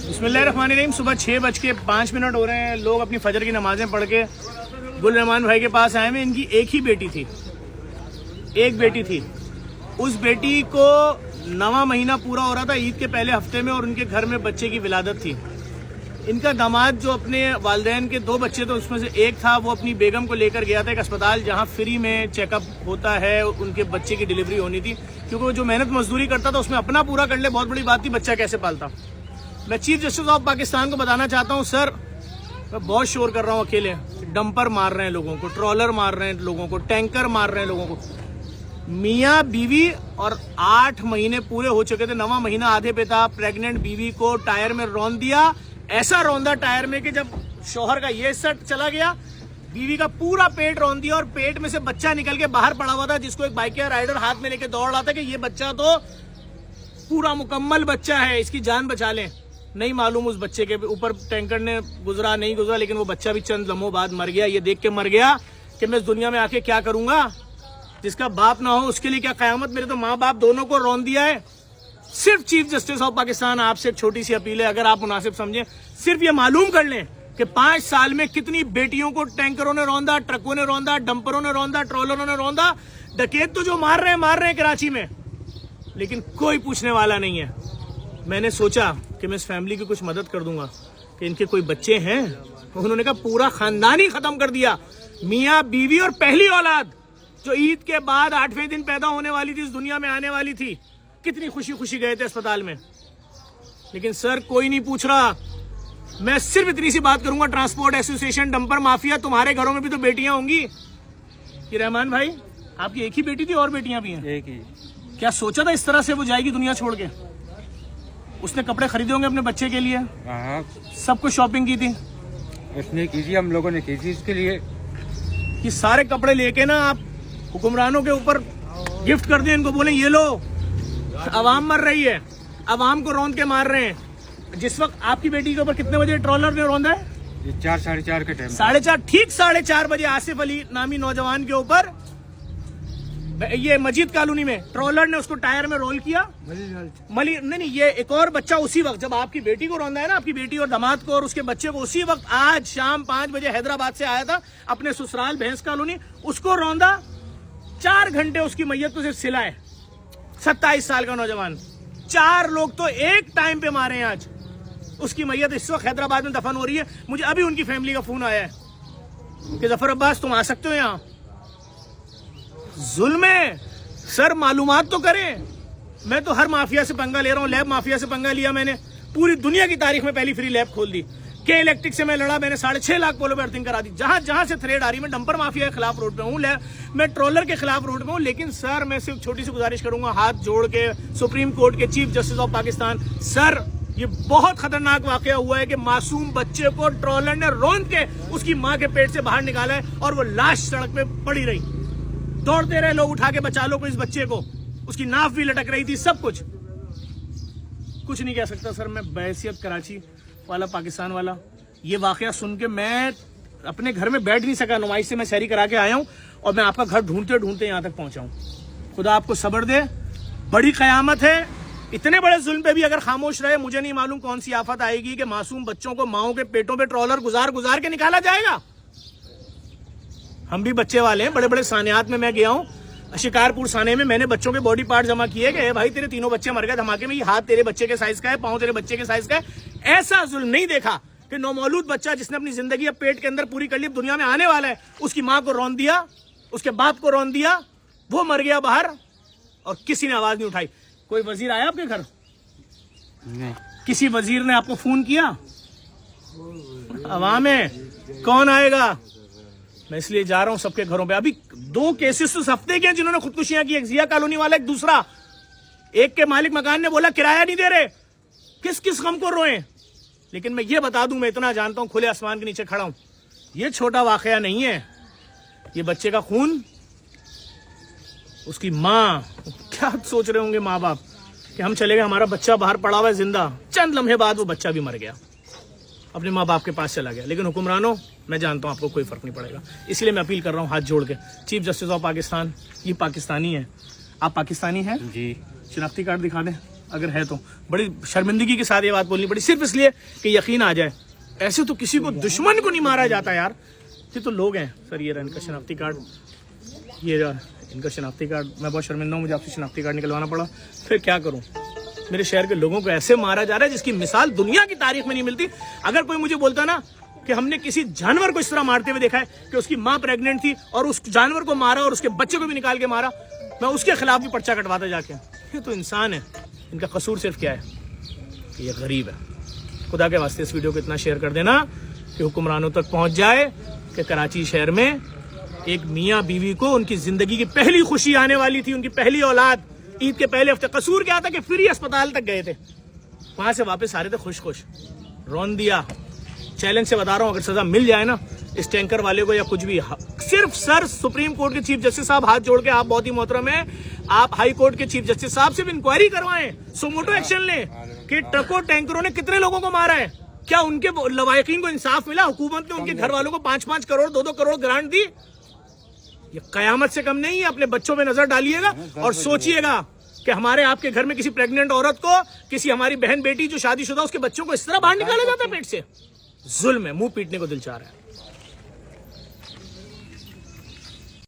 बिस्मिल्लाहिर्रहमानिर्रहीम। सुबह 6:05 हो रहे हैं। लोग अपनी फजर की नमाजें पढ़ के गुल रहमान भाई के पास आए हैं। इनकी एक ही बेटी थी, एक बेटी थी। उस बेटी को 9वां महीना पूरा हो रहा था ईद के पहले हफ्ते में, और उनके घर में बच्चे की विलादत थी। इनका दामाद जो अपने वालिदैन के 2 बच्चे थे उसमें से एक था, वो अपनी बेगम को लेकर गया था एक अस्पताल जहां फ्री में चेकअप होता है। उनके बच्चे की डिलीवरी होनी थी, क्योंकि वो जो मेहनत मजदूरी करता था उसमें अपना पूरा कर ले, बहुत बड़ी बात थी, बच्चा कैसे पालता। मैं चीफ जस्टिस ऑफ पाकिस्तान को बताना चाहता हूं, सर मैं बहुत शोर कर रहा हूं अकेले। डंपर मार रहे हैं लोगों को, ट्रॉलर मार रहे हैं लोगों को, टैंकर मार रहे हैं लोगों को। मियाँ बीवी और 8 महीने पूरे हो चुके थे, 9वां महीना आधे पे था। प्रेग्नेंट बीवी को टायर में रौंद दिया, ऐसा रौंदा टायर में कि जब शौहर का ये हिस्सा चला गया, बीवी का पूरा पेट रौंद दिया, और पेट में से बच्चा निकल के बाहर पड़ा हुआ था, जिसको एक बाइक राइडर हाथ में लेके दौड़ रहा था कि ये बच्चा तो पूरा मुकम्मल बच्चा है, इसकी जान बचा लें। नहीं मालूम उस बच्चे के ऊपर टैंकर ने गुजरा नहीं गुजरा, लेकिन वो बच्चा भी चंद लम्हों बाद मर गया। ये देख के मर गया कि मैं इस दुनिया में आके क्या करूंगा। जिसका बाप ना हो उसके लिए क्या कयामत। मेरे तो माँ बाप दोनों को रौंद दिया है। सिर्फ चीफ जस्टिस ऑफ पाकिस्तान आपसे एक छोटी सी अपील है, अगर आप मुनासिब समझें, सिर्फ ये मालूम कर लें कि 5 साल में कितनी बेटियों को टैंकरों ने रौंदा, ट्रकों ने रौंदा, डंपरों ने रौंदा, ट्रॉलरों ने रौंदा। डकैत तो जो मार रहे हैं कराची में, लेकिन कोई पूछने वाला नहीं है। मैंने सोचा कि मैं इस फैमिली की कुछ मदद कर दूंगा कि इनके कोई बच्चे हैं। उन्होंने कहा पूरा खानदान ही खत्म कर दिया, मियाँ बीवी और पहली औलाद जो ईद के बाद 8वें दिन पैदा होने वाली थी, इस दुनिया में आने वाली थी। कितनी खुशी खुशी गए थे अस्पताल में, लेकिन सर कोई नहीं पूछ रहा। मैं सिर्फ इतनी सी बात करूंगा, ट्रांसपोर्ट एसोसिएशन, डंपर माफिया, तुम्हारे घरों में भी तो बेटियां होंगी। ये रहमान भाई आपकी एक ही बेटी थी और बेटियां भी हैं? एक ही। क्या सोचा था इस तरह से वो जाएगी दुनिया छोड़ के? उसने कपड़े खरीदे होंगे अपने बच्चे के लिए, हाँ सब कुछ शॉपिंग की थी उसने की थी, हम लोगों ने की थी इसके लिए। कि सारे कपड़े लेके ना आप हुक्मरानों के ऊपर गिफ्ट कर दें, इनको बोले ये लो, अवाम मर रही है, अवाम को रौंद के मार रहे हैं। जिस वक्त आपकी बेटी के ऊपर कितने बजे ट्रॉलर ने रौंदा है? 4 साढ़े 4 के टाइम। 4:30, ठीक 4:30 बजे आसिफ अली नामी नौजवान के ऊपर, ये मस्जिद कॉलोनी में, ट्रॉलर ने उसको टायर में रोल किया। नहीं, ये एक और बच्चा उसी वक्त जब आपकी बेटी को रौंदा है ना, आपकी बेटी और दामाद को और उसके बच्चे को, उसी वक्त आज शाम 5 बजे हैदराबाद से आया था अपने ससुराल भैंस कॉलोनी, उसको रौंदा। 4 घंटे उसकी मैयत को सिर्फ सिलाए। 27 साल का नौजवान, 4 लोग तो एक टाइम पे मारे हैं आज। उसकी मैयत इस वक्त हैदराबाद में दफन हो रही है। मुझे अभी उनकी फैमिली का फोन आया है कि जफर अब्बास तुम आ सकते हो यहाँ। जुल्म है सर, मालूमात तो करें। मैं तो हर माफिया से पंगा ले रहा हूँ, लैब माफिया से पंगा लिया मैंने, पूरी दुनिया की तारीख में पहली फ्री लैब खोल दी। के इलेक्ट्रिक से मैं लड़ा, मैंने 6.5 लाख पोलो पे अर्थिंग करा दी। जहां जहां से थ्रेड आ रही, मैं डंपर माफिया के खिलाफ रोड पे हूँ, मैं ट्रॉलर के खिलाफ रोड पे हूँ। लेकिन सर मैं सिर्फ छोटी सी गुजारिश करूंगा, हाथ जोड़ के सुप्रीम कोर्ट के chief justice of Pakistan, sir ये बहुत खतरनाक वाकया हुआ है कि मासूम बच्चे को ट्रॉलर ने रौंद के उसकी माँ के पेट से बाहर निकाला है, और वो लाश सड़क पे पड़ी रही। दौड़ते रहे लोग, उठा के बचा लो को इस बच्चे को, उसकी नाफ भी लटक रही थी, सब कुछ नहीं कह सकता सर मैं बहैसियत कराची वाला, पाकिस्तान वाला। ये वाकया सुन के मैं अपने घर में बैठ नहीं सका। नुमाइश से मैं शहरी करा के आया हूं, और मैं आपका घर ढूंढते ढूंढते यहां तक पहुंचा हूं। खुदा आपको सब्र दे, बड़ी कयामत है। इतने बड़े जुल्म पे भी अगर खामोश रहे, मुझे नहीं मालूम कौन सी आफत आएगी कि मासूम बच्चों को माओं के पेटों पे ट्रॉलर गुजार गुजार के निकाला जाएगा। हम भी बच्चे वाले हैं, बड़े बड़े सानियात में मैं गया हूँ, शिकारपुर साने में मैंने बच्चों के बॉडी पार्ट जमा किए गए। भाई तेरे 3 बच्चे मर गए धमाके में, ये हाथ तेरे बच्चे के साइज का है, पाँव तेरे बच्चे के साइज का है। ऐसा जुल्म नहीं देखा कि नौमौलूद बच्चा जिसने अपनी जिंदगी अब पेट के अंदर पूरी कर ली, दुनिया में आने वाला है, उसकी माँ को रौंद दिया, उसके बाप को रौंद दिया, वो मर गया बाहर और किसी ने आवाज नहीं उठाई। कोई वजीर आया आपके घर? नहीं। किसी वजीर ने आपको फोन किया? अवाम है, कौन आएगा? मैं इसलिए जा रहा हूं सबके घरों पे। अभी 2 केसेस उस हफ्ते के हैं जिन्होंने खुदकुशियां की, एक जिया कॉलोनी वाला, एक दूसरा। एक के मालिक मकान ने बोला किराया नहीं दे रहे, किस किस गम को रोए। लेकिन मैं ये बता दूं, मैं इतना जानता हूं, खुले आसमान के नीचे खड़ा हूं, ये छोटा वाकया नहीं है। ये बच्चे का खून, उसकी माँ, क्या सोच रहे होंगे माँ बाप कि हम चले गए, हमारा बच्चा बाहर पड़ा हुआ है जिंदा, चंद लम्हे बाद वो बच्चा भी मर गया, अपने माँ बाप के पास चला गया। लेकिन हुक्मरानों, मैं जानता हूं आपको कोई फर्क नहीं पड़ेगा। इसलिए मैं अपील कर रहा हूं हाथ जोड़ के, चीफ जस्टिस ऑफ पाकिस्तान, ये पाकिस्तानी है, आप पाकिस्तानी हैं? जी। शनाख्ती कार्ड दिखा दें। अगर है तो बड़ी शर्मिंदगी के साथ ये बात बोलनी पड़ी, सिर्फ इसलिए कि यकीन आ जाए। ऐसे तो किसी को दुश्मन को नहीं मारा जाता यार। ये तो लोग हैं सर। ये रहा इनका शनाख्ती कार्ड, ये रहा इनका शनाख्ती कार्ड। मैं बहुत शर्मिंदा हूँ, मुझे आपसे शनाख्ती कार्ड निकलवाना पड़ा। फिर क्या करूँ? मेरे शहर के लोगों को ऐसे मारा जा रहा है जिसकी मिसाल दुनिया की तारीख में नहीं मिलती। अगर कोई मुझे बोलता ना कि हमने किसी जानवर को इस तरह मारते हुए देखा है कि उसकी माँ प्रेग्नेंट थी और उस जानवर को मारा और उसके बच्चे को भी निकाल के मारा, मैं उसके खिलाफ भी पर्चा कटवाता जाके। ये तो इंसान है। इनका कसूर सिर्फ क्या है कि ये गरीब है। खुदा के वास्ते इस वीडियो को इतना शेयर कर देना कि हुक्मरानों तक पहुंच जाए कि कराची शहर में एक मियाँ बीवी को उनकी जिंदगी की पहली खुशी आने वाली थी, उनकी पहली औलाद, ईद के पहले हफ्ते। कसूर क्या था कि फ्री अस्पताल तक गए थे, वहां से वापस आ रहे थे खुश खुश, रोन दिया। चैलेंज से बता रहा हूं, अगर सजा मिल जाए ना इस टैंकर वाले को या कुछ भी, सिर्फ सर सुप्रीम कोर्ट के चीफ जस्टिस साहब हाथ जोड़ के, आप बहुत ही मोहतरम है, आप हाई कोर्ट के चीफ जस्टिस साहब से भी इंक्वायरी करवाएं, सुमोटो एक्शन लें कि ट्रकों टैंकरों ने कितने लोगों को मारा है, क्या उनके लवायकीन को इंसाफ मिला, हुकूमत ने उनके घर वालों को 5-5 करोड़ 2-2 करोड़ ग्रांट दी। ये कयामत से कम नहीं है। अपने बच्चों पे नजर डालिएगा और सोचिएगा कि हमारे आपके घर में किसी प्रेग्नेंट औरत को, किसी हमारी बहन बेटी जो शादीशुदा, उसके बच्चों को इस तरह बाहर निकाला जाता है पेट से। जुल्म है, मुंह पीटने को दिल चाह रहा है।